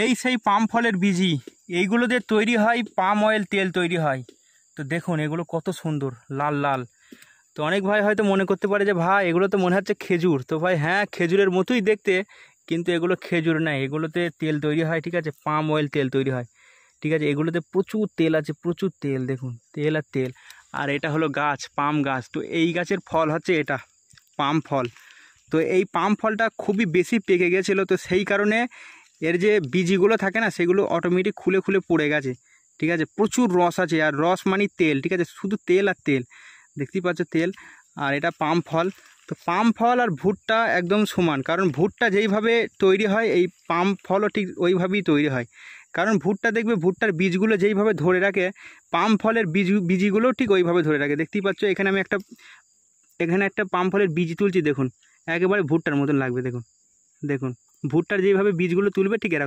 এই সেই পাম ফলের বীজই, এইগুলো দিয়ে তৈরি হয় পাম অয়েল, তেল তৈরি হয়। তো দেখুন এগুলো কত সুন্দর লাল লাল। তো অনেক ভাই হয়তো মনে করতে পারে যে ভাই এগুলো তো মনে হচ্ছে খেজুর। তো ভাই হ্যাঁ, খেজুরের মতোই দেখতে, কিন্তু এগুলো খেজুর নয়, এগুলোতে তেল তৈরি হয়, ঠিক আছে, পাম অয়েল তেল তৈরি হয়, ঠিক আছে। এগুলোতে প্রচুর তেল আছে, প্রচুর তেল, দেখুন তেল আর তেল। আর এটা হলো গাছ, পাম গাছ। তো এই গাছের ফল হচ্ছে এটা পাম ফল। তো এই পাম ফলটা খুবই বেশি পেকে গেছিলো, তো সেই কারণে এর যে বীজগুলো থাকে না, সেগুলো অটোমেটিক খুলে খুলে পড়ে গেছে, ঠিক আছে। প্রচুর রস আছে, আর রস মানে তেল, ঠিক আছে, শুধু তেল আর তেল, দেখতেই পাচ্ছ তেল। আর এটা পাম ফল। তো পাম ফল আর ভুট্টা একদম সমান, কারণ ভুট্টা যেইভাবে তৈরি হয় এই পাম ফলও ঠিক ওইভাবেই তৈরি হয়। কারণ ভুট্টা দেখবে, ভুট্টার বীজগুলো যেইভাবে ধরে রাখে, পাম ফলের বীজগুলোও ঠিক ওইভাবে ধরে রাখে। দেখতেই পাচ্ছ এখানে আমি এখানে একটা পাম ফলের বীজ তুলছি, দেখুন একেবারে ভুট্টার মতন লাগবে, দেখুন দেখুন ভুট্টার যেইভাবে বীজগুলো তুলবে ঠিক এরকম।